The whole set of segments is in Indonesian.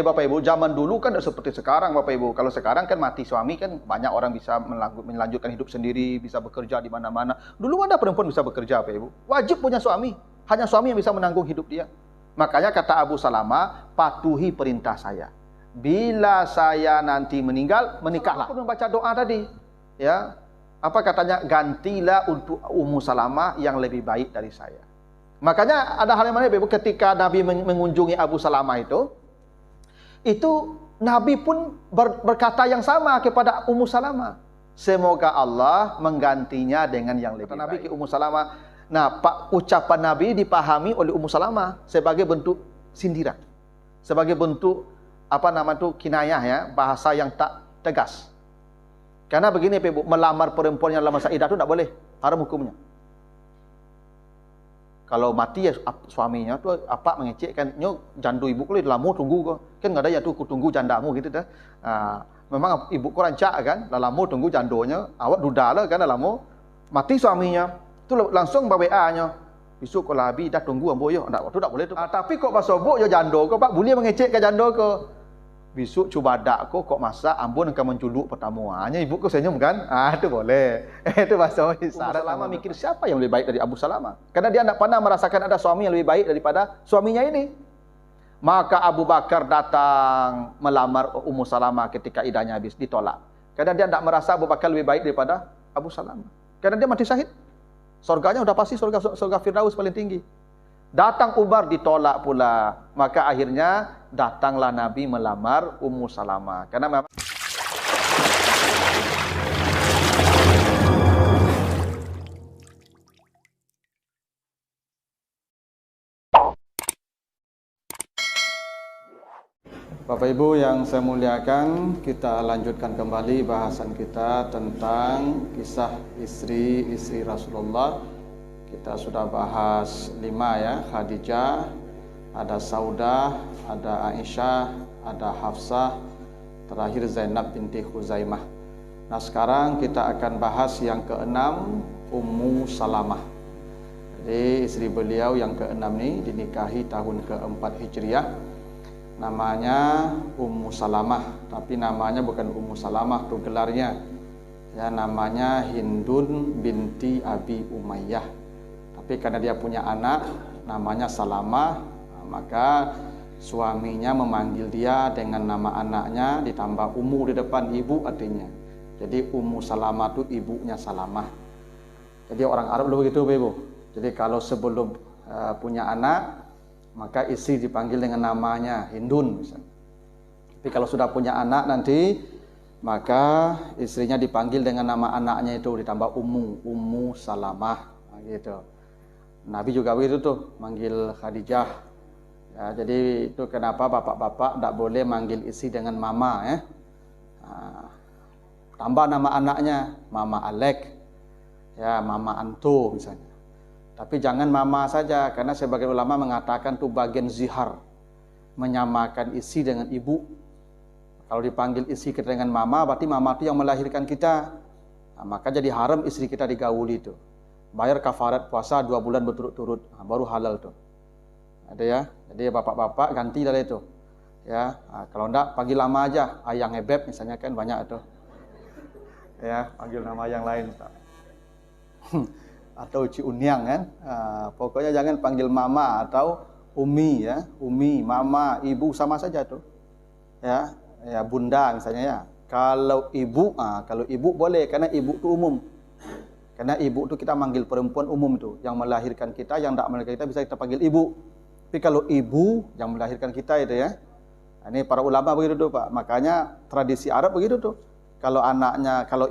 Bapak Ibu, zaman dulu kan tidak seperti sekarang Bapak Ibu. Kalau sekarang kan mati suami kan banyak orang bisa melanjutkan hidup sendiri, bisa bekerja di mana-mana. Dulu ada perempuan bisa bekerja Bapak Ibu. Wajib punya suami. Hanya suami yang bisa menanggung hidup dia. Makanya kata Abu Salamah, patuhi perintah saya. Bila saya nanti meninggal, menikahlah. Aku membaca doa tadi. Ya. Apa katanya? Gantilah untuk Ummu Salamah yang lebih baik dari saya. Makanya ada hal yang mana Bapak Ibu, ketika Nabi mengunjungi Abu Salamah itu Nabi pun berkata yang sama kepada Ummu Salamah. Semoga Allah menggantinya dengan yang lebih baik. Nabi ke Ummu Salamah. Nah, ucapan Nabi dipahami oleh Ummu Salamah sebagai bentuk sindiran. Sebagai bentuk kinayah ya, bahasa yang tak tegas. Karena begini Ibu, melamar perempuan yang dalam masa iddah itu tidak boleh, haram hukumnya. Kalau mati ya suaminya tu apa mengecekkan, nyo jandu ibu ku lama tunggu kau. Kan enggak ada ya tu ku tunggu jandamu gitu dah. Memang ibu ku rancak kan, lama tunggu jandonya, awak dudalah kan lama mati suaminya. Tu langsung WA-nya. Besok kalau habis dah tunggu ambo yo. Ndak waktu tak boleh tu. Tapi kok pas sobok yo jando kau Pak, boleh mengecekkan jando kau. Besok cuba dak kok masak ambon akan menculuk pertama. Hanya ibu ku senyum kan? Itu boleh. Itu bahasa isyarat. Salamah mikir siapa yang lebih baik dari Abu Salamah? Karena dia tidak pernah merasakan ada suami yang lebih baik daripada suaminya ini. Maka Abu Bakar datang melamar Ummu Salamah ketika iddahnya habis, ditolak. Karena dia tidak merasa Abu Bakar lebih baik daripada Abu Salamah. Karena dia mati syahid. Surganya sudah pasti surga Firdaus paling tinggi. Datang Umar, ditolak pula. Maka akhirnya datanglah Nabi melamar Ummu Salamah. Karena memang Bapak Ibu yang saya muliakan, kita lanjutkan kembali bahasan kita tentang kisah istri-istri Rasulullah. Kita sudah bahas 5 ya, Khadijah, ada Saudah, ada Aisyah, ada Hafsah, terakhir Zainab binti Khuzaimah. Nah sekarang kita akan bahas yang ke-6, Ummu Salamah. Jadi istri beliau yang ke-6 ini dinikahi tahun ke-4 Hijriah. Namanya Ummu Salamah, tapi namanya bukan Ummu Salamah, itu gelarnya. Ya namanya Hindun binti Abi Umayyah. Tapi karena dia punya anak namanya Salamah, maka suaminya memanggil dia dengan nama anaknya ditambah Ummu di depan, ibu artinya. Jadi Ummu Salamah itu ibunya Salamah. Jadi orang Arab dulu begitu, Ibu. Jadi kalau sebelum punya anak, maka istri dipanggil dengan namanya Hindun misalnya. Tapi kalau sudah punya anak nanti, maka istrinya dipanggil dengan nama anaknya itu ditambah Ummu Salamah, gitu. Nabi juga begitu tuh, manggil Khadijah. Ya, jadi itu kenapa bapak-bapak tidak boleh manggil istri dengan mama ya. Tambah nama anaknya Mama Alek, ya Mama Anto misalnya. Tapi jangan mama saja, karena sebagian ulama mengatakan itu bagian zihar, menyamakan istri dengan ibu. Kalau dipanggil istri kita dengan mama, berarti mama itu yang melahirkan kita. Nah, maka jadi haram istri kita digauli itu. Bayar kafarat puasa 2 bulan berturut-turut, baru halal tuh. Ada ya. Jadi bapak-bapak ganti dari itu. Ya, kalau enggak panggil lama aja, Ayang Ebeb misalnya kan banyak itu. Ya, panggil nama yang lain. Atau Ci Unyang kan. Pokoknya jangan panggil mama atau umi ya. Umi, mama, ibu sama saja tuh. Ya, ya bunda misalnya ya. Kalau ibu boleh karena ibu itu umum. Karena ibu itu kita manggil perempuan umum itu, yang melahirkan kita, yang tidak melahirkan kita bisa kita panggil ibu. Tapi kalau ibu yang melahirkan kita itu ya. Ini para ulama begitu tuh, Pak. Makanya tradisi Arab begitu tuh. Kalau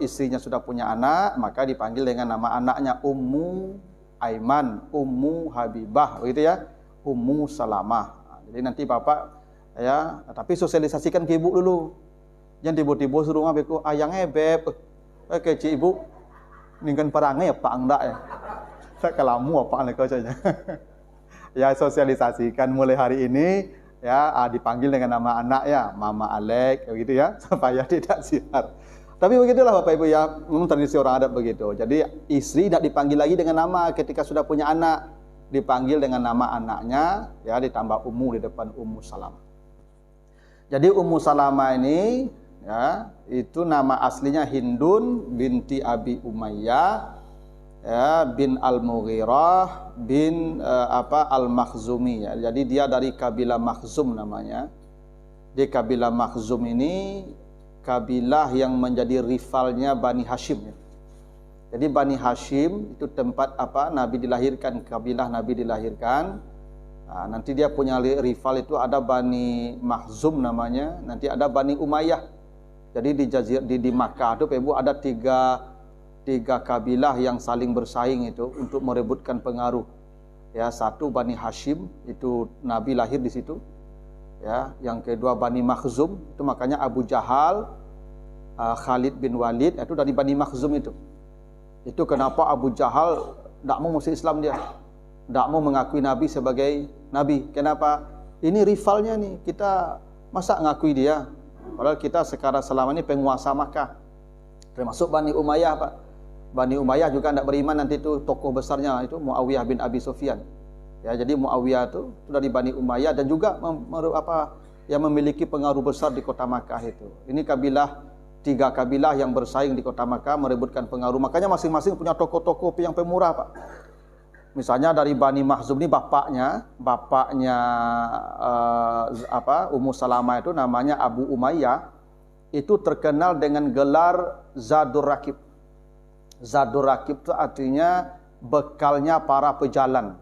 istrinya sudah punya anak, maka dipanggil dengan nama anaknya Ummu Aiman, Ummu Habibah, begitu ya. Ummu Salamah. Jadi nanti Bapak ya, tapi sosialisasikan ke ibu dulu. Jangan tiba-tiba suruh ngabeku Ayang Ebeb. Oke, Ci Ibu. Ningkan perangai ya Pak Angdak ya. Saya kelamu apa aneh kau saja. Ya sosialisasikan mulai hari ini ya dipanggil dengan nama anak ya, Mama Alek begitu ya, supaya tidak siar. Tapi begitulah Bapak Ibu ya, memang tradisi orang adat begitu. Jadi istri tidak dipanggil lagi dengan nama ketika sudah punya anak, dipanggil dengan nama anaknya ya, ditambah Ummu di depan Ummu Salamah. Jadi Ummu Salamah ini ya, itu nama aslinya Hindun binti Abi Umayyah ya, bin Al-Mughirah bin Al-Makhzumi ya. Jadi dia dari kabilah Makhzum namanya. Di kabilah Makhzum ini kabilah yang menjadi rivalnya Bani Hashim ya. Jadi Bani Hashim itu tempat Nabi dilahirkan, kabilah Nabi dilahirkan. Nah, nanti dia punya rival itu ada Bani Makhzum namanya, nanti ada Bani Umayyah. Jadi di Makkah itu Ibu ada tiga kabilah yang saling bersaing itu untuk merebutkan pengaruh. Ya, satu Bani Hashim, itu Nabi lahir di situ. Ya, yang kedua Bani Makhzum, itu makanya Abu Jahal, Khalid bin Walid itu dari Bani Makhzum itu. Itu kenapa Abu Jahal tidak mau masuk Islam dia. Tidak mau mengakui Nabi sebagai Nabi. Kenapa? Ini rivalnya nih, kita masa ngakui dia? Padahal kita sekarang selama ini penguasa Makkah. Termasuk Bani Umayyah Pak. Bani Umayyah juga tidak beriman, nanti itu tokoh besarnya itu Muawiyah bin Abi Sufyan. Ya, jadi Muawiyah itu dari Bani Umayyah dan juga yang memiliki pengaruh besar di kota Makkah itu. Ini tiga kabilah yang bersaing di kota Makkah merebutkan pengaruh. Makanya masing-masing punya tokoh-tokoh yang pemurah Pak. Misalnya dari Bani Makhzum ini bapaknya Ummu Salamah itu namanya Abu Umayyah, itu terkenal dengan gelar Zadur Rakib. Zadur Rakib itu artinya bekalnya para pejalan.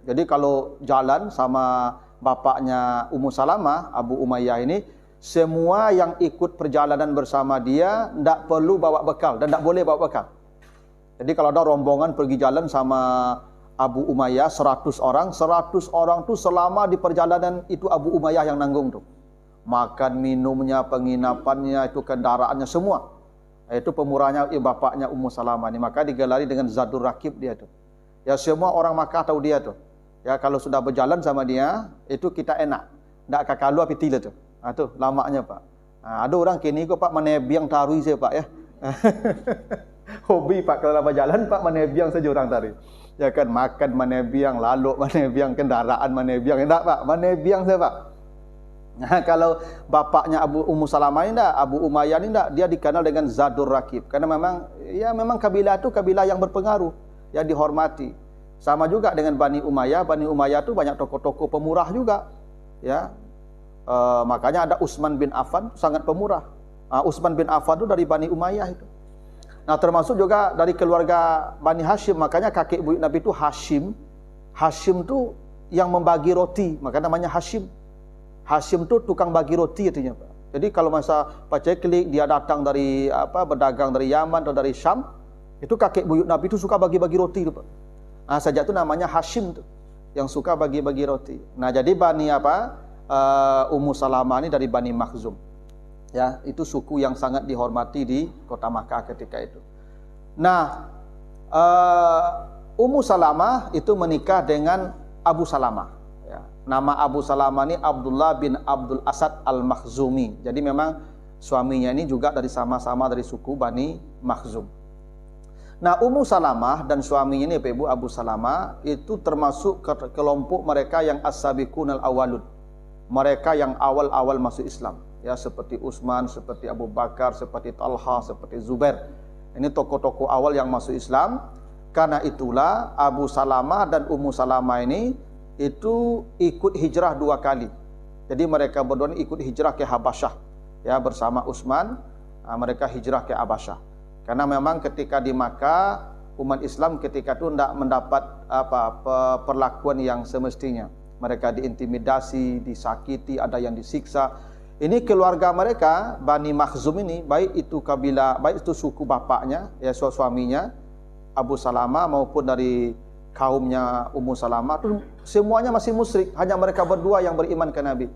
Jadi kalau jalan sama bapaknya Ummu Salamah, Abu Umayyah ini, semua yang ikut perjalanan bersama dia tidak perlu bawa bekal dan tidak boleh bawa bekal. Jadi kalau ada rombongan pergi jalan sama Abu Umayyah 100 orang tuh selama di perjalanan itu Abu Umayyah yang nanggung tuh. Makan, minumnya, penginapannya, itu kendaraannya semua. Itu pemurahnya bapaknya Ummu Salamah ini. Maka digelari dengan Zadur Rakib dia tuh. Ya, semua orang Makkah tahu dia tuh. Ya, kalau sudah berjalan sama dia, itu kita enak. Ndak kakalu api tila tuh. Nah, tuh lamanya Pak. Nah, ada orang kini kok Pak menebiang tarui saya Pak ya. Hobi Pak kalau berjalan Pak menebiang saja orang tari. Ya kan, makan menebiang, lalu menebiang, kendaraan menebiang. Enggak Pak, menebiang saya Pak. Nah, kalau bapaknya Ummu Salamah ini enggak, Abu Umayyah ini enggak, dia dikenal dengan Zadur Rakib. Karena memang kabilah itu kabilah yang berpengaruh, yang dihormati. Sama juga dengan Bani Umayyah. Bani Umayyah itu banyak tokoh-tokoh pemurah juga. Ya, makanya ada Utsman bin Affan, sangat pemurah. Utsman bin Affan itu dari Bani Umayyah itu. Nah, termasuk juga dari keluarga Bani Hashim. Makanya kakek buyut Nabi itu Hashim. Hashim itu yang membagi roti, maka namanya Hashim. Hashim itu tukang bagi roti artinya Pak. Jadi kalau masa paceklik dia datang dari berdagang dari Yaman atau dari Syam, itu kakek buyut Nabi itu suka bagi-bagi roti itu Pak. Nah, sejak itu namanya Hashim tuh, yang suka bagi-bagi roti. Nah, jadi Bani Ummu Salamah ini dari Bani Makhzum. Ya, itu suku yang sangat dihormati di kota Makkah ketika itu. Nah, Ummu Salamah itu menikah dengan Abu Salamah. Ya, nama Abu Salamah ini Abdullah bin Abdul Asad Al-Makhzumi. Jadi memang suaminya ini juga sama-sama dari suku Bani Makhzum. Nah, Ummu Salamah dan suaminya ini Ibu Abu Salamah itu termasuk kelompok mereka yang as-sabiqunal awwalun. Mereka yang awal-awal masuk Islam. Ya, seperti Utsman, seperti Abu Bakar, seperti Talha, seperti Zubair. Ini tokoh-tokoh awal yang masuk Islam. Karena itulah Abu Salamah dan Ummu Salamah ini itu ikut hijrah 2 kali. Jadi mereka berdua ikut hijrah ke Habasyah. Ya, bersama Utsman, mereka hijrah ke Habasyah. Karena memang ketika di Makkah, umat Islam ketika itu tidak mendapat perlakuan yang semestinya. Mereka diintimidasi, disakiti, ada yang disiksa. Ini keluarga mereka, Bani Makhzum ini, baik itu kabilah, baik itu suku bapaknya, ya suaminya, Abu Salamah maupun dari kaumnya Ummu Salamah, itu semuanya masih musyrik, hanya mereka berdua yang beriman ke Nabi.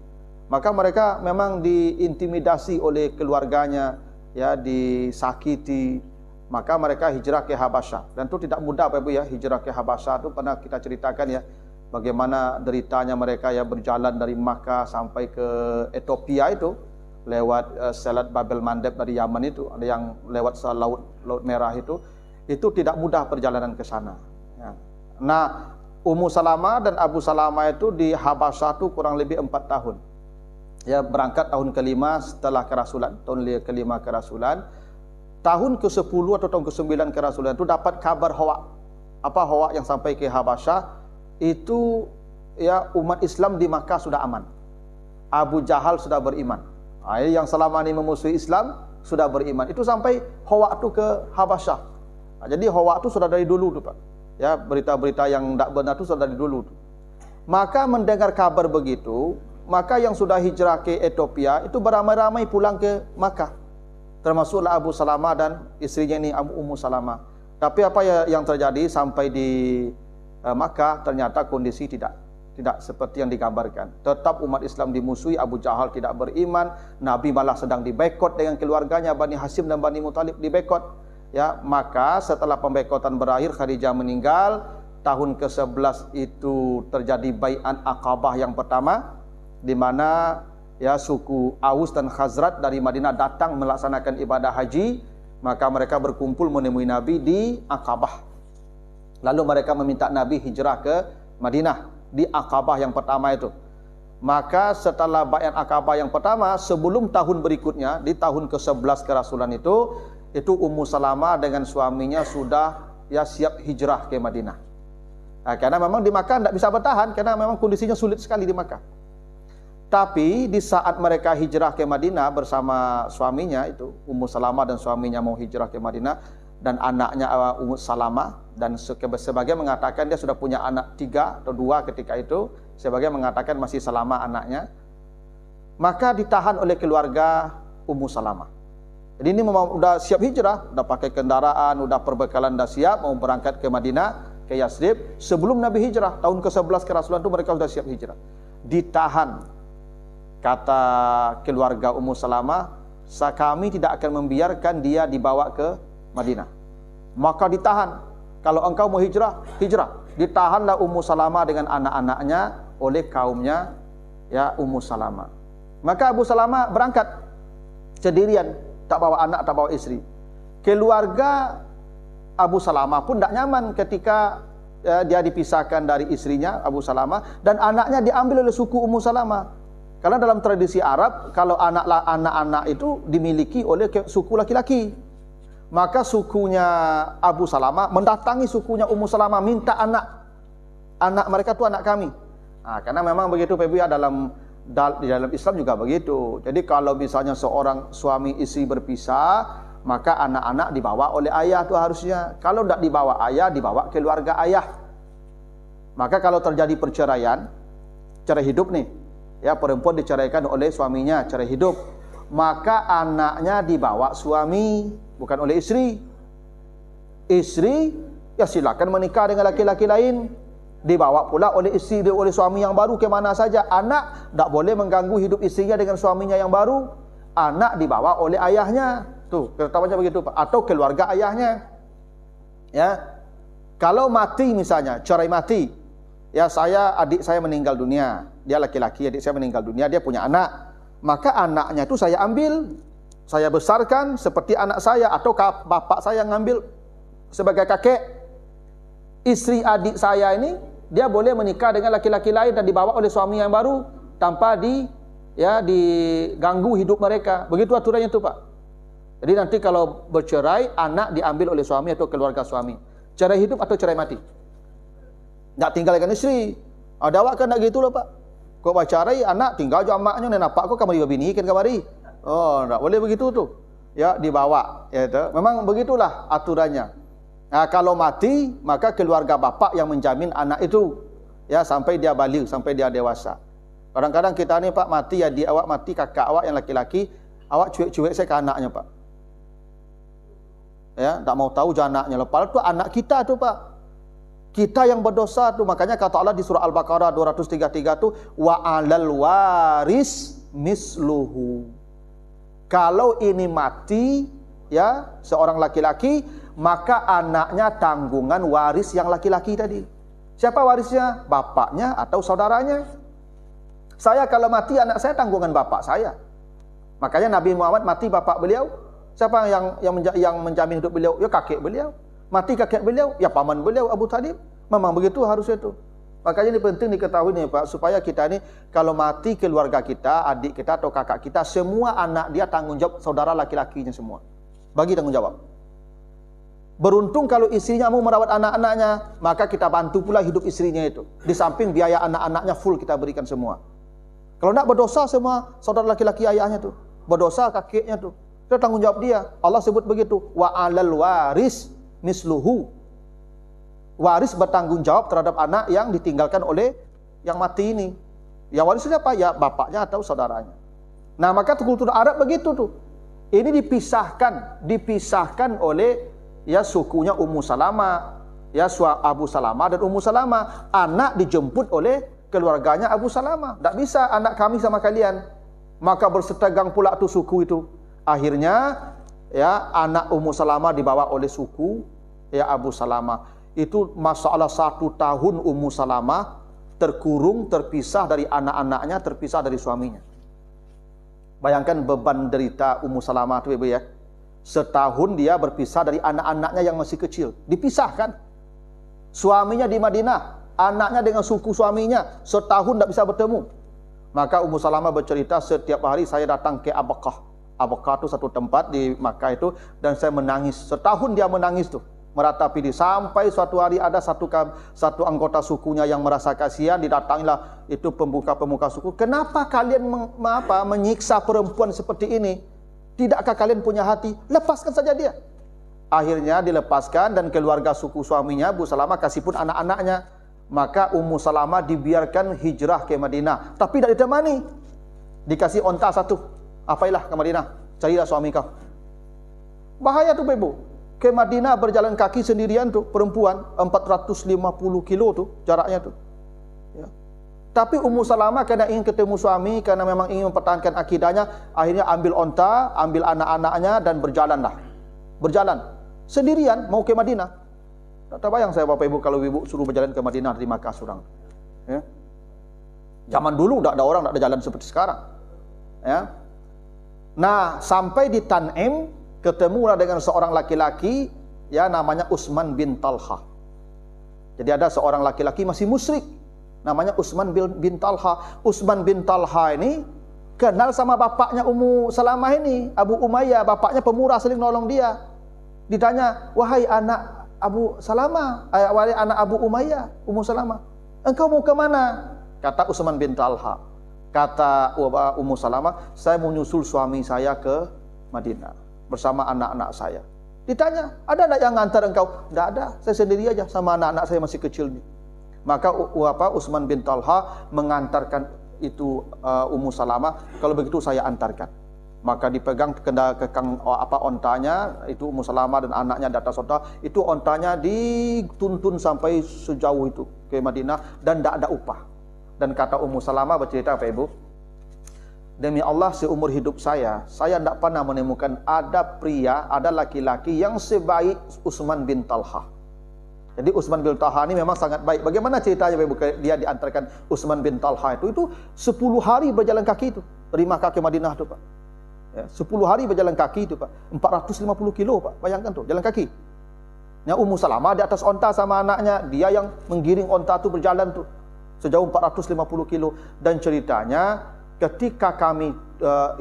Maka mereka memang diintimidasi oleh keluarganya, ya, disakiti. Maka mereka hijrah ke Habasyah. Dan itu tidak mudah Bapak Ibu ya, hijrah ke Habasyah itu pernah kita ceritakan ya. Bagaimana deritanya mereka ya berjalan dari Makkah sampai ke Ethiopia itu lewat Selat Babel Mandeb dari Yaman itu, ada yang lewat Laut Merah itu tidak mudah perjalanan ke sana. Ya. Nah, Ummu Salamah dan Abu Salamah itu di Habasyah itu kurang lebih 4 tahun. Ya, berangkat tahun kelima setelah kerasulan, tahun kelima kerasulan. Tahun ke-10 atau tahun ke-9 kerasulan itu dapat kabar Hawa. Apa Hawa yang sampai ke Habasyah itu, ya, umat Islam di Makkah sudah aman. Abu Jahal sudah beriman. Yang selama ini memusuhi Islam sudah beriman. Itu sampai Hawa itu ke Habasyah. Jadi Hawa itu sudah dari dulu tuh, Pak. Ya, berita-berita yang tidak benar itu sudah dari dulu. Maka mendengar kabar begitu, maka yang sudah hijrah ke Ethiopia itu beramai-ramai pulang ke Makkah. Termasuklah Abu Salamah dan istrinya ini Ummu Salamah. Tapi apa yang terjadi sampai di Makkah, ternyata kondisi tidak seperti yang digambarkan. Tetap umat Islam dimusuhi, Abu Jahal tidak beriman, Nabi malah sedang dibekot dengan keluarganya, Bani Hashim dan Bani Muthalib dibekot. Ya, maka setelah pembekotan berakhir, Khadijah meninggal. Tahun ke-11 itu terjadi Bai'at Aqabah yang pertama, di mana, ya, suku Aus dan Khazraj dari Madinah datang melaksanakan ibadah haji. Maka mereka berkumpul menemui Nabi di Aqabah. Lalu mereka meminta Nabi hijrah ke Madinah di Aqabah yang pertama itu. Maka setelah Bai'at Aqabah yang pertama, sebelum tahun berikutnya, di tahun ke-11 kerasulan itu Ummu Salamah dengan suaminya sudah, ya, siap hijrah ke Madinah. Karena memang di Makkah tidak bisa bertahan, karena memang kondisinya sulit sekali di Makkah. Tapi di saat mereka hijrah ke Madinah bersama suaminya itu, Ummu Salamah dan suaminya mau hijrah ke Madinah, dan anaknya Ummu Salamah, dan sebagian mengatakan dia sudah punya anak 3 atau 2 ketika itu, sebagian mengatakan masih Salamah anaknya. Maka ditahan oleh keluarga Ummu Salamah. Jadi ini memang sudah siap hijrah, sudah pakai kendaraan, sudah perbekalan sudah siap, mau berangkat ke Madinah, ke Yasrib. Sebelum Nabi hijrah, tahun ke-11 kerasulan itu mereka sudah siap hijrah. Ditahan. Kata keluarga Ummu Salamah, kami tidak akan membiarkan dia dibawa ke Madinah. Maka ditahan. Kalau engkau mau hijrah, hijrah. Ditahanlah Ummu Salamah dengan anak-anaknya oleh kaumnya, ya, Ummu Salamah. Maka Abu Salamah berangkat sendirian, tak bawa anak, tak bawa istri. Keluarga Abu Salamah pun tak nyaman ketika dia dipisahkan dari istrinya Abu Salamah, dan anaknya diambil oleh suku Ummu Salamah. Karena dalam tradisi Arab, kalau anak-anak itu dimiliki oleh suku laki-laki. Maka sukunya Abu Salamah mendatangi sukunya Ummu Salamah, minta anak mereka itu anak kami. Karena memang begitu, Pak, di dalam Islam juga begitu. Jadi kalau misalnya seorang suami istri berpisah, maka anak-anak dibawa oleh ayah itu harusnya. Kalau tidak dibawa ayah, dibawa keluarga ayah. Maka kalau terjadi perceraian, cerai hidup nih, ya, perempuan diceraikan oleh suaminya, cerai hidup, maka anaknya dibawa suami, bukan oleh istri. Istri, ya, silakan menikah dengan laki-laki lain, dibawa pula oleh istri, oleh suami yang baru ke mana saja. Anak tak boleh mengganggu hidup istrinya dengan suaminya yang baru. Anak dibawa oleh ayahnya. Tuh, ketetapannya begitu, Pak. Atau keluarga ayahnya. Ya. Kalau mati misalnya, cerai mati. Ya, adik saya meninggal dunia. Dia laki-laki, adik saya meninggal dunia, dia punya anak. Maka anaknya itu saya ambil, saya besarkan seperti anak saya, atau bapak saya ngambil sebagai kakek. Istri adik saya ini, dia boleh menikah dengan laki-laki lain dan dibawa oleh suami yang baru tanpa diganggu hidup mereka. Begitu aturannya itu, Pak. Jadi nanti kalau bercerai, anak diambil oleh suami atau keluarga suami. Cerai hidup atau cerai mati. Tak tinggal dengan istri. Ada awak kan tak gitu loh, Pak. Kau bercerai, anak tinggal je amaknya, dan nampak kau kamari bini kan kamari. Oh, tak boleh begitu tuh. Ya, dibawa. Ya, itu. Memang begitulah aturannya. Nah, kalau mati, maka keluarga bapak yang menjamin anak itu, ya, sampai dia balik, sampai dia dewasa. Kadang-kadang kita ni, Pak, mati, ya, awak mati, kakak awak yang laki-laki, awak cuek-cuek saya ke anaknya, Pak. Ya, tak mau tahu je anaknya. Lepas tu anak kita tu, Pak. Kita yang berdosa tu. Makanya kata Allah di surah Al-Baqarah 233 tu, wa 'alal waris misluhu. Kalau ini mati, ya, seorang laki-laki, maka anaknya tanggungan waris yang laki-laki tadi. Siapa warisnya? Bapaknya atau saudaranya. Saya kalau mati, anak saya tanggungan bapak saya. Makanya Nabi Muhammad mati bapak beliau. Siapa yang menjamin hidup beliau? Ya, kakek beliau. Mati kakek beliau, ya paman beliau Abu Talib. Memang begitu harusnya itu. Makanya ini penting diketahui nih Pak, supaya kita ini kalau mati keluarga kita, adik kita atau kakak kita, semua anak dia tanggung jawab saudara laki-lakinya semua. Bagi tanggung jawab. Beruntung kalau istrinya mau merawat anak-anaknya, maka kita bantu pula hidup istrinya itu. Di samping biaya anak-anaknya full kita berikan semua. Kalau tidak berdosa semua saudara laki-laki ayahnya tuh, berdosa kakeknya tuh. Itu tanggung jawab dia. Allah sebut begitu, wa 'alal waris misluhu. Waris bertanggung jawab terhadap anak yang ditinggalkan oleh yang mati ini. Yang waris siapa? Ya bapaknya atau saudaranya. Nah, maka kultur Arab begitu tuh. Ini dipisahkan oleh ya sukunya Ummu Salamah, ya Abu Salamah dan Ummu Salamah. Anak dijemput oleh keluarganya Abu Salamah. Tak bisa anak kami sama kalian. Maka bersetegang pula tuh suku itu. Akhirnya ya anak Ummu Salamah dibawa oleh suku ya Abu Salamah. Itu masalah 1 tahun Ummu Salamah terkurung, terpisah dari anak-anaknya, terpisah dari suaminya. Bayangkan beban derita Ummu Salamah itu Ibu ya. Setahun dia berpisah dari anak-anaknya yang masih kecil. Dipisahkan. Suaminya di Madinah, anaknya dengan suku suaminya, setahun tidak bisa bertemu. Maka Ummu Salamah bercerita, setiap hari saya datang ke Abaqah. Abaqah itu satu tempat di Makkah itu, dan saya menangis. Setahun dia menangis tuh, meratapi dia. Sampai suatu hari ada satu anggota sukunya yang merasa kasihan, didatangilah itu pemuka suku. Kenapa kalian menyiksa perempuan seperti ini? Tidakkah kalian punya hati? Lepaskan saja dia. Akhirnya dilepaskan dan keluarga suku suaminya, Abu Salamah, kasih pun anak-anaknya. Maka Ummu Salamah dibiarkan hijrah ke Madinah. Tapi tidak ditemani. Dikasih onta satu. Apailah ke Madinah. Carilah suami kau. Bahaya tuh Ibu. Ke Madinah berjalan kaki sendirian tuh perempuan. 450 kilo tuh jaraknya tuh. Ya. Tapi Ummu Salamah karena ingin ketemu suami, karena memang ingin mempertahankan akidahnya, akhirnya ambil onta, ambil anak-anaknya dan berjalanlah. Berjalan sendirian mau ke Madinah. Tak terbayang saya Bapak Ibu kalau Ibu suruh berjalan ke Madinah dari Makkah surang. Ya. Zaman dulu tidak ada orang, tidak ada jalan seperti sekarang. Ya. Nah, sampai di Tan'im ketemulah dengan seorang laki-laki ya namanya Utsman bin Talha. Jadi ada seorang laki-laki masih musyrik namanya Utsman bin Talha. Utsman bin Talha ini kenal sama bapaknya Ummu Salamah ini, Abu Umayyah, bapaknya pemurah, sering nolong dia. Ditanya, "Wahai anak Abu Salamah, wahai anak Abu Umayyah, Ummu Salamah, engkau mau ke mana?" Kata Utsman bin Talha. Kata Ummu Salamah, "Saya mau nyusul suami saya ke Madinah bersama anak-anak saya." Ditanya, "Ada enggak yang ngantar engkau?" "Enggak ada, saya sendiri aja sama anak-anak saya masih kecil nih." Maka Utsman bin Talha mengantarkan itu Ummu Salamah, "Kalau begitu saya antarkan." Maka dipegang ontanya itu Ummu Salamah dan anaknya di atas onta. Itu ontanya dituntun sampai sejauh itu ke Madinah dan tidak ada upah. Dan kata Ummu Salamah bercerita apa Ibu? "Demi Allah seumur hidup saya tidak pernah menemukan ada pria, ada laki-laki yang sebaik Utsman bin Talha." Jadi Utsman bin Talha ini memang sangat baik. Bagaimana ceritanya Ibu? Dia diantarkan Utsman bin Talha itu 10 hari berjalan kaki itu dari Makkah ke Madinah itu Pak. Ya, 10 hari berjalan kaki itu Pak. 450 kilo Pak. Bayangkan tuh, jalan kaki. Ya, Ummu Salamah di atas onta sama anaknya, dia yang menggiring onta itu berjalan tuh sejauh 450 kilo. Dan ceritanya ketika kami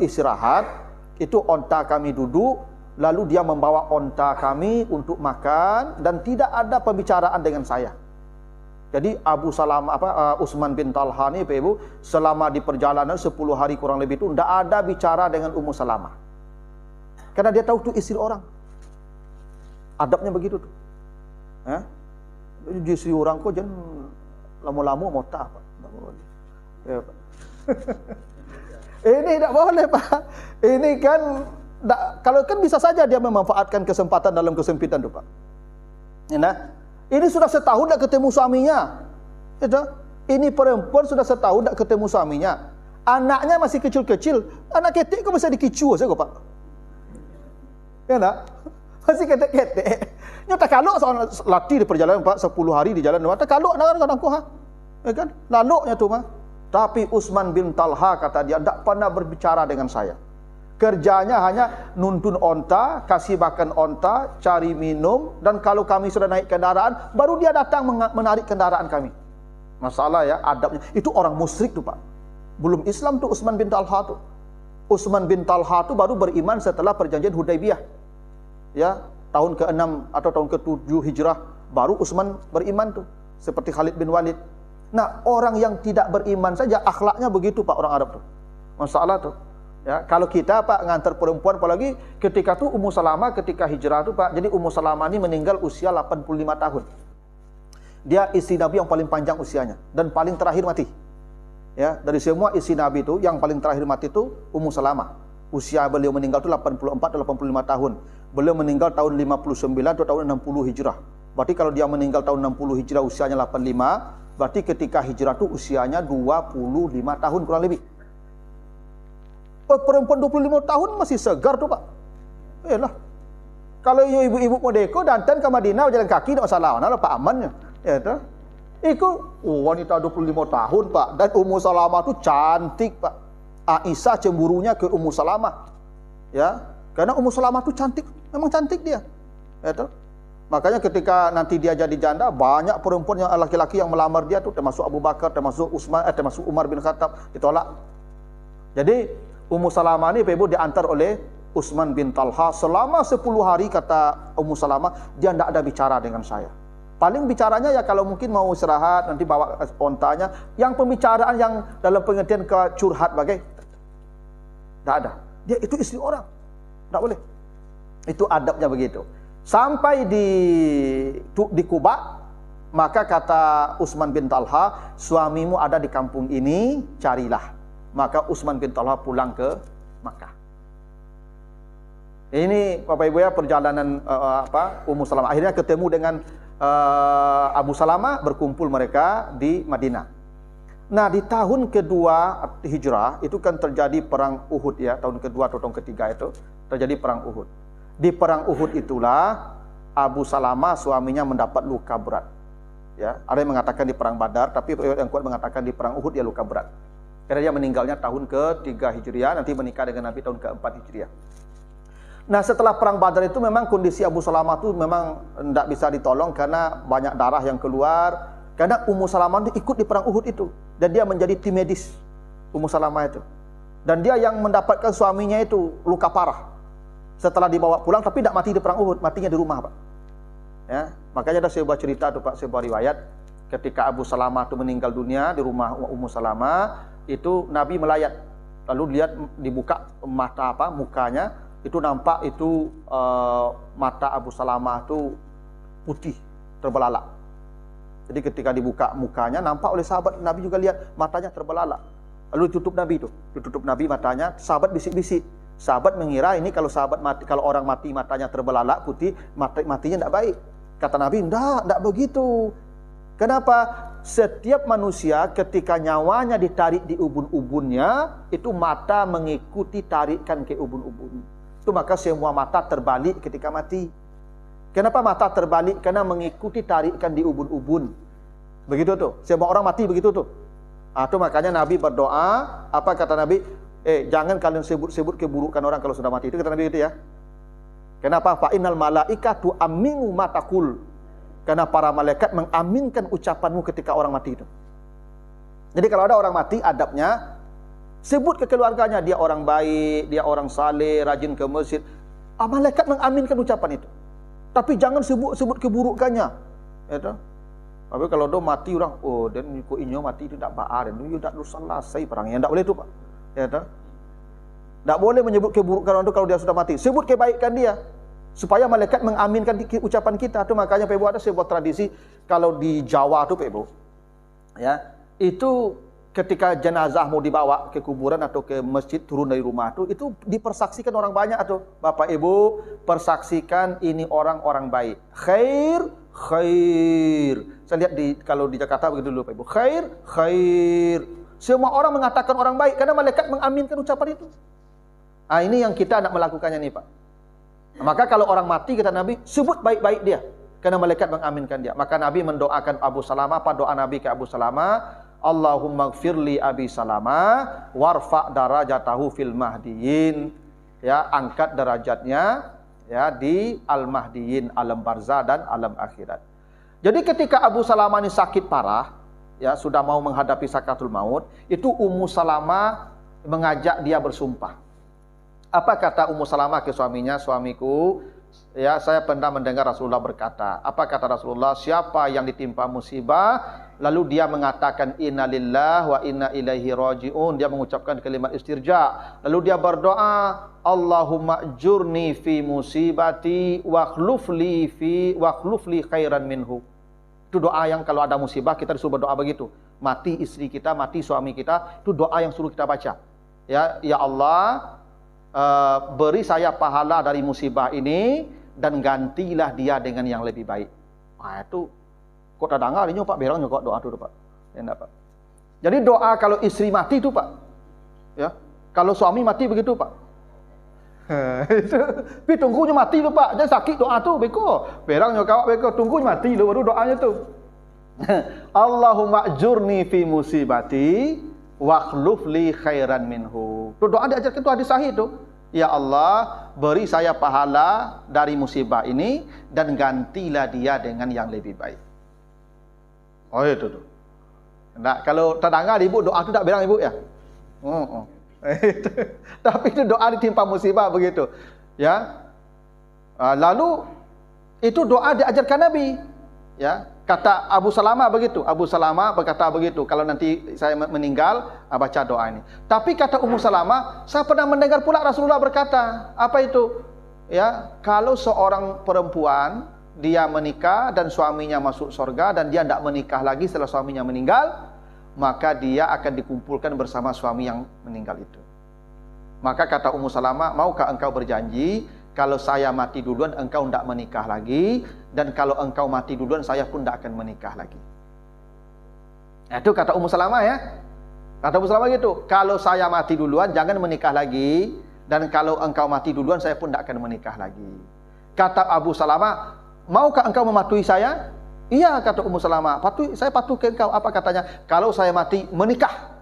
istirahat, itu onta kami duduk, lalu dia membawa onta kami untuk makan dan tidak ada pembicaraan dengan saya. Jadi Utsman bin Talha ini Pak Ibu, selama di perjalanan 10 hari kurang lebih itu tidak ada bicara dengan Ummu Salamah. Karena dia tahu itu istri orang. Adabnya begitu tuh. Ya. Jadi istri orang kok jangan lama-lama mau tak Pak. Tidak boleh. Ya, Pak. Ini tidak boleh Pak. Ini kan kalau kan bisa saja dia memanfaatkan kesempatan dalam kesempitan itu Pak. Nah, ini sudah setahun tidak ketemu suaminya. Ini perempuan sudah setahun tidak ketemu suaminya. Anaknya masih kecil-kecil. Anak ketek kok bisa dikicu saja Pak. Ya nak? Masih ketek-ketek. Nyata kalau seorang latih di perjalanan Pak 10 hari di jalan. Tak kalau kadang-kadang kok ya kan? Laluknya tuh mah. Tapi Utsman bin Talha kata dia tidak pernah berbicara dengan saya. Kerjanya hanya nuntun onta, kasih makan onta, cari minum, dan kalau kami sudah naik kendaraan, baru dia datang menarik kendaraan kami. Masalah ya adabnya. Itu orang musyrik tuh Pak. Belum Islam tuh Utsman bin Talha tuh. Utsman bin Talha tuh baru beriman setelah perjanjian Hudaybiyah. Ya, tahun ke-6 atau tahun ke-7 Hijrah baru Utsman beriman tuh. Seperti Khalid bin Walid. Nah, orang yang tidak beriman saja akhlaknya begitu Pak, orang Arab tuh. Masalah tuh. Ya, kalau kita Pak ngantar perempuan, apalagi ketika tuh Ummu Salamah ketika hijrah tuh Pak, jadi Ummu Salamah ini meninggal usia 85 tahun. Dia istri Nabi yang paling panjang usianya dan paling terakhir mati. Ya, dari semua istri Nabi itu yang paling terakhir mati itu Ummu Salamah. Usia beliau meninggal itu 84 atau 85 tahun. Beliau meninggal tahun 59 atau tahun 60 Hijrah. Berarti kalau dia meninggal tahun 60 Hijrah usianya 85, berarti ketika hijrah itu usianya 25 tahun kurang lebih. Perempuan 25 tahun masih segar tuh Pak. Yalah. Kalau ibu-ibu modeko dantan ke Madinah jalan kaki enggak masalah, nah Pak amannya. Ya toh. Iku wanita 25 tahun Pak, dan Ummu Salamah tuh cantik Pak. Aisyah cemburunya ke Ummu Salamah. Ya, karena Ummu Salamah tuh cantik, memang cantik dia. Ya toh. Makanya ketika nanti dia jadi janda, banyak perempuan yang laki-laki yang melamar dia tuh, termasuk Abu Bakar, termasuk termasuk Umar bin Khattab, ditolak. Jadi Ummu Salamah ini Ibu diantar oleh Utsman bin Talha selama 10 hari, kata Ummu Salamah, dia tidak ada bicara dengan saya. Paling bicaranya ya kalau mungkin mau istirahat, nanti bawa ontanya. Yang pembicaraan yang dalam pengertian ke curhat bagai, tidak ada. Dia itu istri orang, tidak boleh. Itu adabnya begitu. Sampai di Kuba, maka kata Utsman bin Talha, suamimu ada di kampung ini, carilah. Maka Utsman bin Talha pulang ke Makkah. Ini Bapak Ibu ya perjalanan Ummu Salamah. Akhirnya ketemu dengan Abu Salamah, berkumpul mereka di Madinah. Nah, di tahun kedua Hijrah itu kan terjadi perang Uhud ya, tahun kedua atau tahun ketiga itu terjadi perang Uhud. Di perang Uhud itulah Abu Salamah suaminya mendapat luka berat. Ya, ada yang mengatakan di perang Badar, tapi yang kuat mengatakan di perang Uhud dia luka berat. Karena dia meninggalnya tahun ke-3 Hijriah, nanti menikah dengan Nabi tahun ke-4 Hijriah. Nah, setelah perang Badar itu memang kondisi Abu Salamah itu memang tidak bisa ditolong karena banyak darah yang keluar. Karena Ummu Salamah itu ikut di perang Uhud itu, dan dia menjadi tim medis Ummu Salamah itu. Dan dia yang mendapatkan suaminya itu luka parah. Setelah dibawa pulang, tapi tidak mati di perang Uhud, matinya di rumah Pak. Ya, makanya ada sebuah cerita tuh Pak, sebuah riwayat ketika Abu Salamah itu meninggal dunia di rumah Ummu Salamah. Itu Nabi melayat, lalu lihat dibuka mukanya, itu nampak itu mata Abu Salamah itu putih terbelalak. Jadi ketika dibuka mukanya, nampak oleh sahabat Nabi juga lihat matanya terbelalak. Lalu ditutup Nabi itu, ditutup Nabi matanya, sahabat bisik-bisik. Sahabat mengira ini kalau sahabat mati, kalau orang mati matanya terbelalak putih, matinya tidak baik. Kata Nabi, tidak begitu. Kenapa? Setiap manusia ketika nyawanya ditarik di ubun-ubunnya, itu mata mengikuti tarikan ke ubun-ubun. Itu maka semua mata terbalik ketika mati. Kenapa mata terbalik? Karena mengikuti tarikan di ubun-ubun. Begitu tuh. Semua orang mati begitu tuh. Itu makanya Nabi berdoa, apa kata Nabi? Jangan kalian sebut-sebut keburukan orang kalau sudah mati. Itu kata Nabi itu ya. Kenapa? Fa innal malaikatu aminu matakul. Karena para malaikat mengaminkan ucapanmu ketika orang mati itu. Jadi kalau ada orang mati, adabnya sebut ke keluarganya, dia orang baik, dia orang saleh, rajin ke masjid. Malaikat mengaminkan ucapan itu. Tapi jangan sebut keburukannya. Ya, tapi kalau dia mati orang, dan kok inyo mati itu tidak baar, dan itu tidak selesai perangnya. Tidak boleh itu Pak. Ya, tidak boleh menyebut keburukan orang itu kalau dia sudah mati. Sebut kebaikan dia, supaya malaikat mengaminkan ucapan kita. Itu makanya Pak Ibu ada sebuah tradisi kalau di Jawa tuh Pak Ibu, ya, itu ketika jenazah mau dibawa ke kuburan atau ke masjid turun dari rumah itu dipersaksikan orang banyak tuh. Bapak Ibu persaksikan ini orang-orang baik. Khair, khair. Saya lihat kalau di Jakarta begitu dulu Pak Ibu. Khair, khair. Semua orang mengatakan orang baik karena malaikat mengaminkan ucapan itu. Ini yang kita nak melakukannya nih Pak. Maka kalau orang mati kata Nabi, sebut baik-baik dia, karena malaikat mengaminkan dia. Maka Nabi mendoakan Abu Salamah, apa doa Nabi ke Abu Salamah? Allahumma gfirli Abi Salamah warfa darajatahu fil mahdiyin. Ya, angkat derajatnya ya di al-mahdiyin, alam barzah dan alam akhirat. Jadi ketika Abu Salamah ini sakit parah, ya sudah mau menghadapi sakaratul maut, itu Ummu Salamah mengajak dia bersumpah. Apa kata Ummu Salamah ke suaminya? Suamiku, ya saya pernah mendengar Rasulullah berkata. Apa kata Rasulullah? Siapa yang ditimpa musibah, lalu dia mengatakan inna lillah wa inna ilaihi raji'un, dia mengucapkan kalimat istirja, lalu dia berdoa, Allahumma ajurni fi musibati wa akhluf li khairan minhu. Itu doa yang kalau ada musibah kita disuruh berdoa begitu. Mati istri kita, mati suami kita, itu doa yang suruh kita baca. Ya Allah, beri saya pahala dari musibah ini dan gantilah dia dengan yang lebih baik. Nah, itu kok tak dengar ini Pak, berang juga doa itu Pak. Ya enggak Pak. Jadi doa kalau istri mati itu Pak. Ya. Kalau suami mati begitu Pak. Tapi tunggunya mati lu Pak. Jangan sakit doa tu beko. Berangnya kawak beko, tunggunya mati lu baru doanya tu. Allahumma ajurni fi musibati wa akhluf li khairan minhu. Tu doa diajarkan tu hadis sahih tu. Ya Allah, beri saya pahala dari musibah ini dan gantilah dia dengan yang lebih baik. Oh itu tu. Nah, kalau terdengar ibu doa tu tak berang ibu ya. Tapi itu doa ditimpa musibah begitu. Ya. Lalu itu doa diajarkan Nabi. Ya, kata Abu Salamah begitu. Abu Salamah berkata begitu, kalau nanti saya meninggal, baca doa ini. Tapi kata Ummu Salamah, saya pernah mendengar pula Rasulullah berkata, apa itu? Ya, kalau seorang perempuan dia menikah dan suaminya masuk surga dan dia tidak menikah lagi setelah suaminya meninggal, maka dia akan dikumpulkan bersama suami yang meninggal itu. Maka kata Ummu Salamah, maukah engkau berjanji kalau saya mati duluan engkau tidak menikah lagi, dan kalau engkau mati duluan saya pun tidak akan menikah lagi. Itu kata Ummu Salamah ya. Kata Ummu Salamah gitu, kalau saya mati duluan jangan menikah lagi, dan kalau engkau mati duluan saya pun tidak akan menikah lagi. Kata Abu Salamah, maukah engkau mematuhi saya? Iya, kata Ummu Salamah, saya patuh ke engkau. Apa katanya? Kalau saya mati, menikah.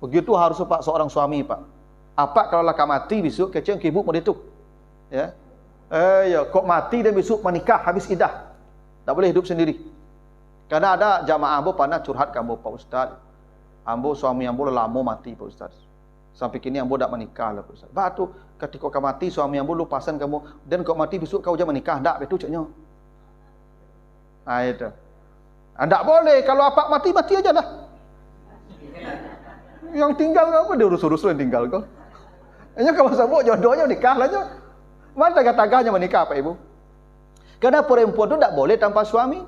Begitu harus Pak seorang suami Pak. Apa kalau laka mati besok kecil ke ibu mau dituk. Ya. Ya, kok mati dan besok menikah habis iddah. Tak boleh hidup sendiri. Karena ada jamaah ambo pernah curhat ke ambo, Pak Ustaz. Ambo suami ambo lama mati Pak Ustaz. Sampai kini ambo tak menikah lah Pak Ustaz. Batu ketika kau mati suami ambo lupasan kamu dan kau mati besok kau jangan menikah. Tak betul caknya. Itu. Tak boleh, kalau apa mati aja lah. Yang tinggal apa dia urus yang tinggal kau. Hanya kalau sebut jodohnya nikah lah je. Mana tagah-tagahnya menikah Pak Ibu? Karena perempuan itu tak boleh tanpa suami.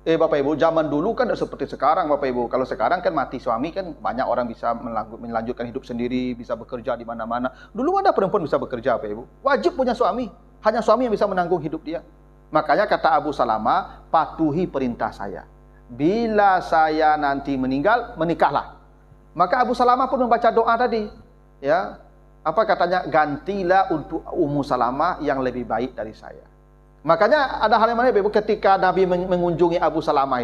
Bapak Ibu, zaman dulu kan tak seperti sekarang Bapak Ibu. Kalau sekarang kan mati suami kan banyak orang bisa melanjutkan hidup sendiri, bisa bekerja di mana-mana. Dulu ada perempuan bisa bekerja Bapak Ibu. Wajib punya suami. Hanya suami yang bisa menanggung hidup dia. Makanya kata Abu Salamah, patuhi perintah saya. Bila saya nanti meninggal, menikahlah. Maka Abu Salamah pun membaca doa tadi. Ya, apa katanya? Gantilah untuk Ummu Salamah yang lebih baik dari saya. Makanya ada hal yang mana ketika Nabi mengunjungi Abu Salamah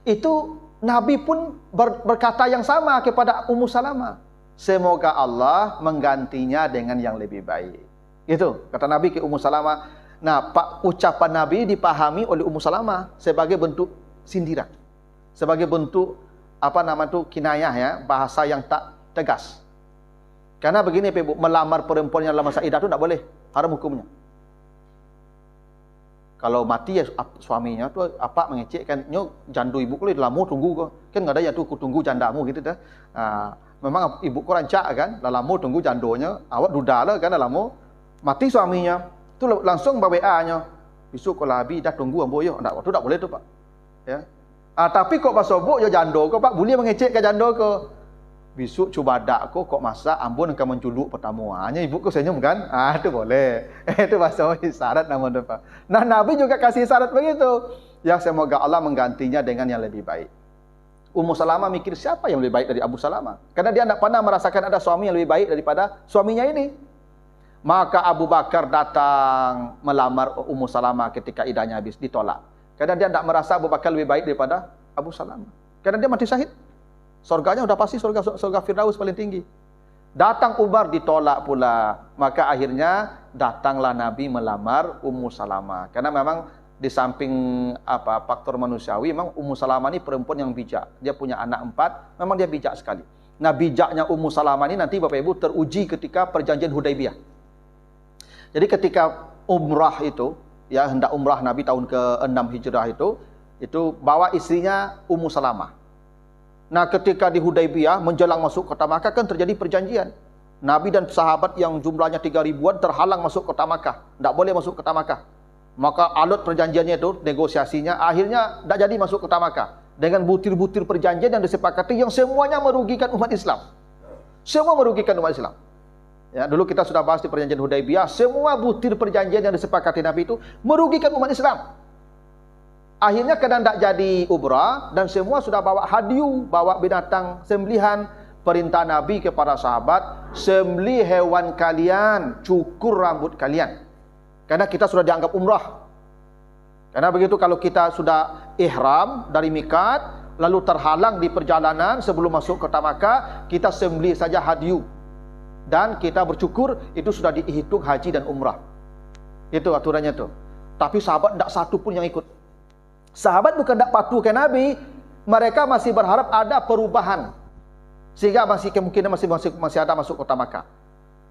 itu Nabi pun berkata yang sama kepada Ummu Salamah. Semoga Allah menggantinya dengan yang lebih baik. Itu kata Nabi ke Ummu Salamah. Nah, ucapan Nabi dipahami oleh Ummu Salamah sebagai bentuk sindiran. Sebagai bentuk kinayah ya, bahasa yang tak tegas. Karena begini Ibu, melamar perempuan yang dalam masa iddah itu tak boleh, haram hukumnya. Kalau mati ya suaminya tu apa mengecekkan, nyo jandu ibu kulit lama tunggu kau. Kan enggak ada yang tu ku tunggu jandamu gitu dah. Memang ibu ku rancak kan, lama tunggu jandonya, awak dudalah kan lama mati suaminya. Tu langsung WA-nya. Besok kalau habis dah tunggu ambo yo. Ndak, waktu tak boleh tu Pak. Ya. Tapi kok pas sobok yo jando kau Pak, boleh mengecekkan jando kau. Besok cuba dak kok masak ambon engkau menculuk pertama. Hanya ibu ku senyum kan? Itu boleh. Itu bahasa syarat nama tu Pak. Nah, Nabi juga kasih syarat begitu. Ya semoga Allah menggantinya dengan yang lebih baik. Ummu Salamah mikir siapa yang lebih baik dari Abu Salamah? Karena dia tidak pernah merasakan ada suami yang lebih baik daripada suaminya ini. Maka Abu Bakar datang melamar Ummu Salamah ketika iddahnya habis, ditolak. Karena dia tidak merasa Abu Bakar lebih baik daripada Abu Salamah. Karena dia mati syahid. Surganya sudah pasti surga Firdaus paling tinggi. Datang Umar ditolak pula. Maka akhirnya datanglah Nabi melamar Ummu Salamah. Karena memang di samping faktor manusiawi, memang Ummu Salamah ini perempuan yang bijak. Dia punya anak 4, memang dia bijak sekali. Nah, bijaknya Ummu Salamah ini nanti Bapak Ibu teruji ketika perjanjian Hudaibiyah. Jadi ketika umrah itu, ya hendak umrah Nabi tahun ke-6 Hijrah itu bawa istrinya Ummu Salamah. Nah, ketika di Hudaibiyah menjelang masuk kota Makkah kan terjadi perjanjian. Nabi dan sahabat yang jumlahnya 3.000-an terhalang masuk kota Makkah. Tidak boleh masuk kota Makkah. Maka alut perjanjiannya itu, negosiasinya, akhirnya tidak jadi masuk kota Makkah. Dengan butir-butir perjanjian yang disepakati yang semuanya merugikan umat Islam. Semua merugikan umat Islam. Ya, dulu kita sudah bahas di perjanjian Hudaibiyah, semua butir perjanjian yang disepakati Nabi itu merugikan umat Islam. Akhirnya karena tidak jadi umrah dan semua sudah bawa hadiu, bawa binatang sembelihan, perintah Nabi kepada sahabat, sembelih hewan kalian, cukur rambut kalian. Karena kita sudah dianggap umrah. Karena begitu kalau kita sudah ihram dari mikat, lalu terhalang di perjalanan sebelum masuk kota Makkah, kita sembelih saja hadiu. Dan kita bercukur, itu sudah dihitung haji dan umrah. Itu aturannya tuh. Tapi sahabat tidak satu pun yang ikut. Sahabat bukan tidak patuh ke Nabi, mereka masih berharap ada perubahan. Sehingga masih kemungkinan masih ada masuk kota Makkah.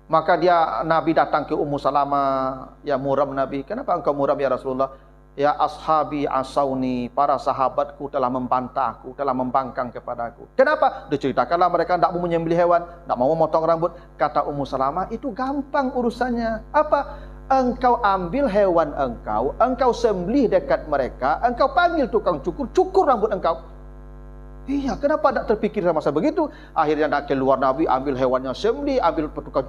Maka Nabi datang ke Ummu Salamah, ya muram Nabi. Kenapa engkau muram ya Rasulullah? Ya ashabi asauni, para sahabatku telah membantahku, telah membangkang kepadaku. Kenapa? Diceritakanlah mereka tidak mau menyembelih hewan, tidak mau memotong rambut. Kata Ummu Salamah, itu gampang urusannya. Apa? Engkau ambil hewan engkau sembelih dekat mereka, engkau panggil tukang cukur rambut engkau. Iya, kenapa tidak terpikir sama saya begitu? Akhirnya nak keluar Nabi, ambil hewannya sembelih,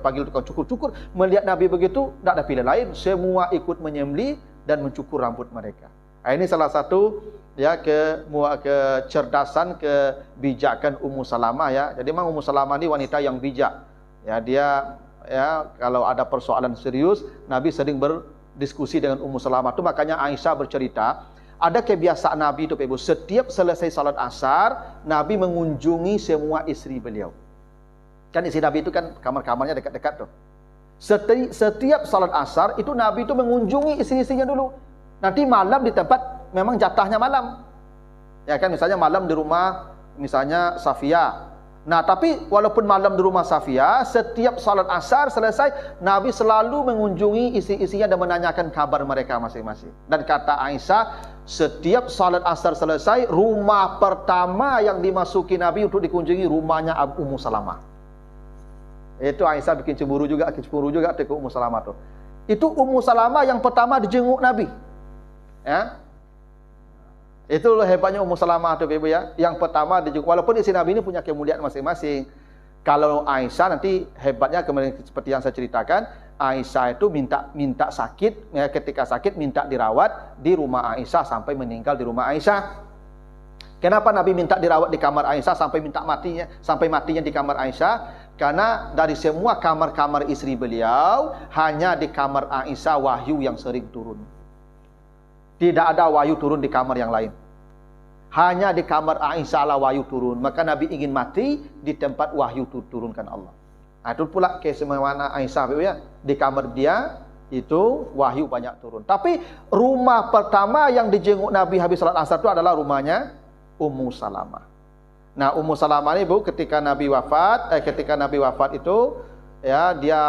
panggil tukang cukur. Melihat Nabi begitu, tidak ada pilihan lain. Semua ikut menyembelih dan mencukur rambut mereka. Nah, ini salah satu ya kecerdasan, kebijakan Ummu Salamah ya. Jadi memang Ummu Salamah ini wanita yang bijak. Ya, dia kalau ada persoalan serius, Nabi sering berdiskusi dengan Ummu Salamah. Itu makanya Aisyah bercerita, ada kebiasaan Nabi itu Ibu, setiap selesai salat asar, Nabi mengunjungi semua istri beliau. Kan istri Nabi itu kan kamar-kamarnya dekat-dekat tuh. Setiap salat asar itu Nabi itu mengunjungi istri-istrinya dulu. Nanti malam di tempat memang jatahnya malam. Ya kan, misalnya malam di rumah misalnya Safiyah. Nah, tapi walaupun malam di rumah Safiyah, setiap salat asar selesai, Nabi selalu mengunjungi istri-istrinya dan menanyakan kabar mereka masing-masing. Dan kata Aisyah, setiap salat asar selesai, rumah pertama yang dimasuki Nabi untuk dikunjungi rumahnya Ummu Salamah. Itu Aisyah bikin cemburu juga ke Ummu Salamah tuh. Itu Ummu Salamah yang pertama dijenguk Nabi. Ya. Itulah hebatnya Ummu Salamah tuh Ibu ya. Yang pertama dijenguk, walaupun istri Nabi ini punya kemuliaan masing-masing. Kalau Aisyah nanti hebatnya kemarin seperti yang saya ceritakan, Aisyah itu minta sakit, ya, ketika sakit minta dirawat di rumah Aisyah sampai meninggal di rumah Aisyah. Kenapa Nabi minta dirawat di kamar Aisyah sampai matinya di kamar Aisyah? Karena dari semua kamar-kamar istri beliau, hanya di kamar Aisyah wahyu yang sering turun. Tidak ada wahyu turun di kamar yang lain. Hanya di kamar Aisyah lah wahyu turun. Maka Nabi ingin mati di tempat wahyu turunkan Allah. Nah, itu pula keistimewaan Aisyah ya. Di kamar dia itu wahyu banyak turun. Tapi rumah pertama yang dijenguk Nabi habis salat asar itu adalah rumahnya Ummu Salamah. Nah, Ummu Salamah ini Bu, ketika Nabi wafat itu ya, dia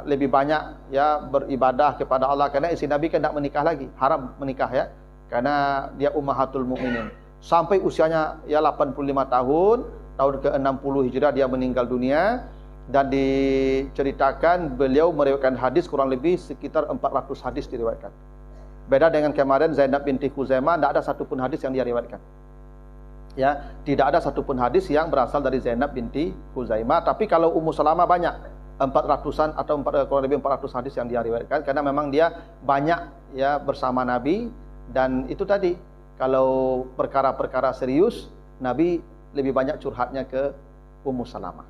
lebih banyak ya beribadah kepada Allah karena istri Nabi kan tidak menikah lagi, haram menikah ya. Karena dia ummahatul mukminin. Sampai usianya ya 85 tahun, tahun ke-60 Hijrah dia meninggal dunia. Dan diceritakan beliau meriwayatkan hadis kurang lebih sekitar 400 hadis diriwayatkan. Beda dengan kemarin Zainab binti Khuzaimah, tidak ada satupun hadis yang dia riwayatkan. Ya, tidak ada satupun hadis yang berasal dari Zainab binti Khuzaimah. Tapi kalau Ummu Salamah banyak, 400-an atau kurang lebih 400 hadis yang dia riwayatkan, karena memang dia banyak ya bersama Nabi. Dan itu tadi, kalau perkara-perkara serius, Nabi lebih banyak curhatnya ke Ummu Salamah.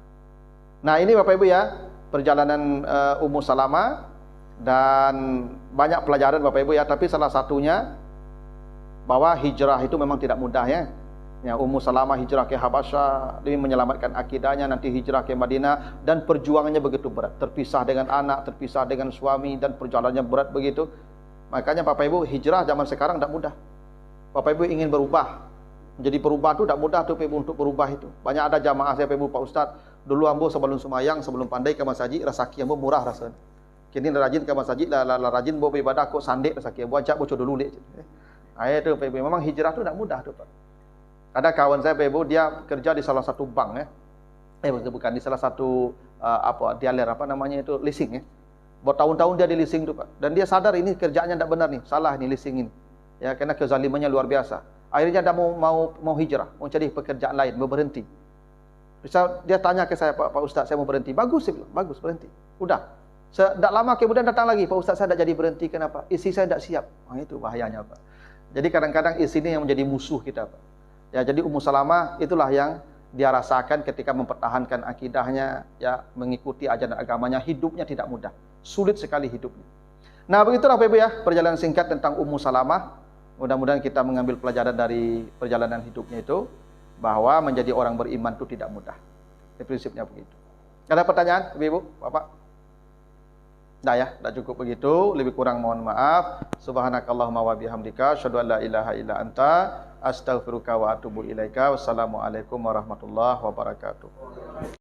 Nah, ini Bapak Ibu ya, perjalanan Ummu Salamah, dan banyak pelajaran Bapak Ibu ya, tapi salah satunya bahwa hijrah itu memang tidak mudah ya. Ya, Ummu Salamah hijrah ke Habasyah demi menyelamatkan akidahnya, nanti hijrah ke Madinah, dan perjuangannya begitu berat. Terpisah dengan anak, terpisah dengan suami, dan perjalanannya berat begitu. Makanya Bapak Ibu, hijrah zaman sekarang tidak mudah. Bapak Ibu ingin berubah, menjadi perubahan itu tidak mudah tuh Bapak Ibu untuk berubah itu. Banyak ada jamaah saya Bapak Ibu, Pak Ustaz, dulu ambo sebelum semayang, sebelum pandai ke masjid, rezeki ambo murah rasanya. Kini rajin ke masjid, rajin bawa ibadah kok sandek rezeki ambo ajak bocor dulu lek. Itu Bapak Ibu, memang hijrah itu tidak mudah tuh Pak. Ada kawan saya Bapak Ibu, dia kerja di salah satu bank ya. Bukan di salah satu dealer apa namanya itu, leasing ya. Bertahun-tahun dia di leasing tuh Pak. Dan dia sadar ini kerjaannya tidak benar nih, salah nih leasing ini. Ya, karena kezalimannya luar biasa. Akhirnya dia mau hijrah, mau cari pekerjaan lain, mau berhenti. Bisa dia tanya ke saya, Pak Ustaz, saya mau berhenti. Bagus, saya bilang, bagus berhenti. Udah. Tidak lama kemudian datang lagi, Pak Ustaz, saya tidak jadi berhenti. Kenapa? Istri saya tidak siap. Itu bahayanya Pak. Jadi kadang-kadang istri ini yang menjadi musuh kita Pak. Ya, jadi Ummu Salamah itulah yang dia rasakan ketika mempertahankan akidahnya, ya, mengikuti ajaran agamanya, hidupnya tidak mudah. Sulit sekali hidupnya. Nah, begitulah Bapak Ibu ya, perjalanan singkat tentang Ummu Salamah. Mudah-mudahan kita mengambil pelajaran dari perjalanan hidupnya itu, bahwa menjadi orang beriman itu tidak mudah. Prinsipnya begitu. Ada pertanyaan, Ibu, Bapak? Nah ya, tidak cukup begitu. Lebih kurang mohon maaf. Subhanakallahumma wa bihamdika, asyhadu an la ilaha illa anta, astaghfiruka wa atubu ilaika. Wassalamualaikum warahmatullahi wabarakatuh.